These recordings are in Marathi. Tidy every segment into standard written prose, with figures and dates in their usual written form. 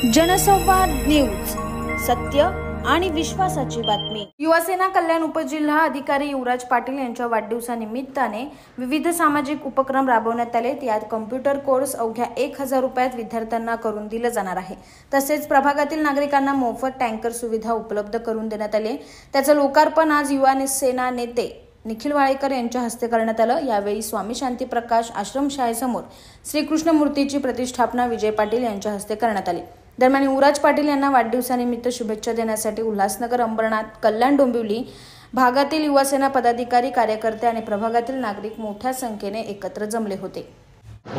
जनसंवाद न्यूज, सत्य आणि विश्वासाची बातमी। युवासेना कल्याण उपजिल्हा अधिकारी युवराज पाटील यांच्या वाढदिवसानिमित्ताने विविध सामाजिक उपक्रम राबवण्यात आले। यात कॉम्प्युटर कोर्स अवघ्या 1000 रुपयात विद्यार्थ्यांना करून दिले जाणार आहे। तसेच प्रभागातील नागरिकांना मोफत टँकर सुविधा उपलब्ध करून देण्यात आली। त्याचे लोकार्पण आज युवासेना नेते निखिल वाळेकर यांच्या हस्ते करण्यात आलं। यावेळी स्वामी शांती प्रकाश आश्रमशाळेसमोर श्रीकृष्ण मूर्तीची प्रतिष्ठापना विजय पाटील यांच्या हस्ते करण्यात आली। दरम्यान युवराज पाटील यांना वाढदिवसानिमित्त शुभेच्छा देण्यासाठी उल्हासनगर, अंबरनाथ, कल्याण, डोंबिवली भागातील युवासेना पदाधिकारी, कार्यकर्ते आणि प्रभागातील नागरिक मोठ्या संख्येने एकत्र जमले होते।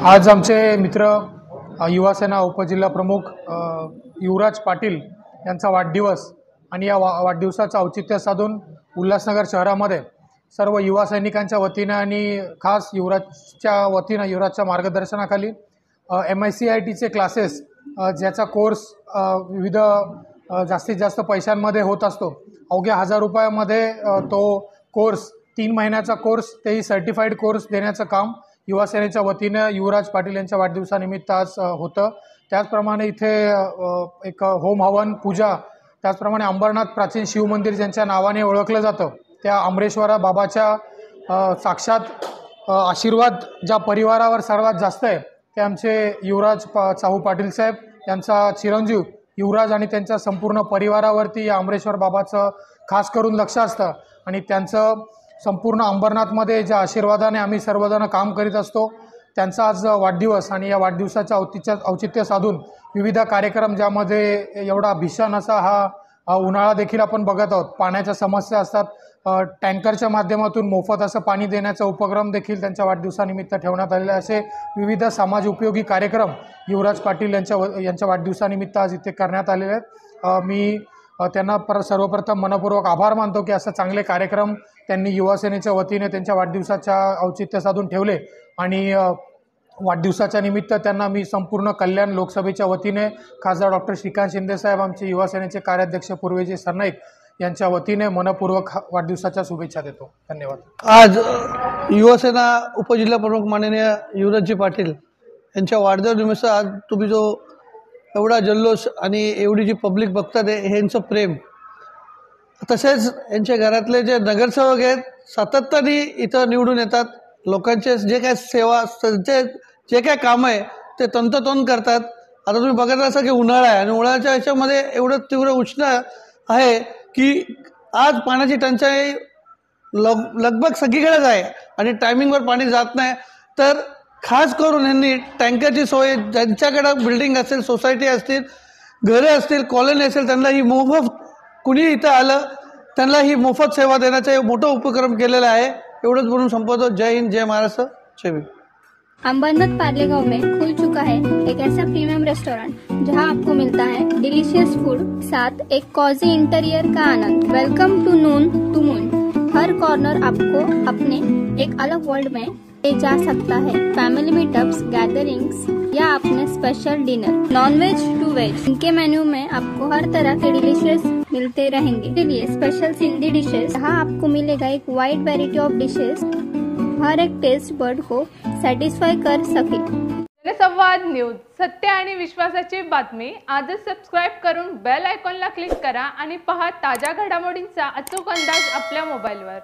आज आमचे मित्र युवासेना उपजिल्हा प्रमुख युवराज पाटील यांचा वाढदिवस आणि या वाढदिवसाचं औचित्य साधून उल्हासनगर शहरामध्ये सर्व युवा सैनिकांच्या वतीने आणि खास युवराजच्या वतीने युवराजच्या मार्गदर्शनाखाली MICITचे क्लासेस ज्याचा कोर्स विविध जास्तीत जास्त पैशांमध्ये होत असतो। अवघ्या 1000 रुपयामध्ये तो कोर्स 3 महिन्याचा कोर्स, तेही सर्टिफाईड कोर्स देण्याचं काम युवासेनेच्या वतीने युवराज पाटील यांच्या वाढदिवसानिमित्त आज होतं। त्याचप्रमाणे इथे एक होम हवन पूजा, त्याचप्रमाणे अंबरनाथ प्राचीन शिवमंदिर ज्यांच्या नावाने ओळखलं जातं त्या अमरेश्वरा बाबाच्या साक्षात आशीर्वाद ज्या परिवारावर सर्वात जास्त आहे ते आमचे युवराज चाहू पाटील साहेब यांचा चिरंजीव युवराज आणि त्यांच्या संपूर्ण परिवारावरती या अमरेश्वर बाबाचं खास करून लक्ष असतं आणि त्यांचं संपूर्ण अंबरनाथमध्ये ज्या आशीर्वादाने आम्ही सर्वजण काम करीत असतो त्यांचा आज वाढदिवस आणि या वाढदिवसाच्या औचित्य साधून विविध कार्यक्रम ज्यामध्ये एवढा भीषण असा हा उन्हाळा देखील आपण बघत आहोत, पाण्याच्या समस्या असतात, टँकरच्या माध्यमातून मोफत असं पाणी देण्याचा उपक्रम देखील त्यांच्या वाढदिवसानिमित्त ठेवण्यात आलेले असे विविध समाज उपयोगी कार्यक्रम युवराज पाटील यांच्या वाढदिवसानिमित्त आज इथे करण्यात आलेले आहेत। मी त्यांना सर्वप्रथम मनपूर्वक आभार मानतो की असं चांगले कार्यक्रम त्यांनी युवासेनेच्या वतीने त्यांच्या वाढदिवसाच्या औचित्य साधून ठेवले आणि वाढदिवसाच्या निमित्त त्यांना मी संपूर्ण कल्याण लोकसभेच्या वतीने खासदार डॉक्टर श्रीकांत शिंदे साहेब, आमचे युवासेनेचे कार्याध्यक्ष पूर्वेजी सरनाईक यांच्या वतीने मनपूर्वक वाढदिवसाच्या शुभेच्छा देतो। धन्यवाद। आज युवासेना उपजिल्हा प्रमुख माननीय युवराजजी पाटील यांच्या वाढदिवसानिमित्त आज तुम्ही जो एवढा जल्लोष आणि एवढी जी पब्लिक बघतात आहे यांचं प्रेम, तसेच यांच्या घरातले जे नगरसेवक आहेत सातत्याने इथं निवडून येतात, लोकांचे जे काय सेवा जे काय काम आहे ते तंतोतंत करतात। आता तुम्ही बघत असा की उन्हाळा आहे आणि उन्हाळ्याच्या ह्याच्यामध्ये एवढं तीव्र उष्ण आहे की आज पाण्याची टंचाई लगभग सगळीकडेच आहे आणि टायमिंगवर पाणी जात नाही। तर खास करून यांनी टँकरची सोय, ज्यांच्याकडे बिल्डिंग असेल, सोसायटी असतील, घरे असतील, कॉलनी असेल, त्यांना ही मोफत, कुणी इथं आलं त्यांना ही मोफत सेवा देण्याचा मोठा उपक्रम केलेला आहे। एवढंच बोलून संपवतो। जय हिंद, जय महाराष्ट्र, जय भीम। अंबरनाथ पार्लेगांव में खुल चुका है एक ऐसा प्रीमियम रेस्टोरेंट जहां आपको मिलता है डिलीशियस फूड, साथ एक कॉजी इंटीरियर का आनंद। Welcome to Noon to Moon. हर कॉर्नर आपको अपने एक अलग वर्ल्ड में ले जा सकता है। फैमिली मीटअप्स, गैदरिंग्स या अपने special dinner, non veg to veg, इनके मेन्यू में आपको हर तरह के डिलीशियस मिलते रहेंगे। इसलिए स्पेशल सिंधी डिशेस, जहाँ आपको मिलेगा एक वाइड वेराइटी ऑफ डिशेस, हर एक टेस्ट बर्ड को सॅटिस्फाय कर सके। जनसंवाद न्यूज, सत्य आणि विश्वासाची बातमी। आजच सबस्क्राइब करून बेल आयकॉनला क्लिक करा आणि पहा ताज्या घडामोडींचा अचूक अंदाज आपल्या मोबाईलवर।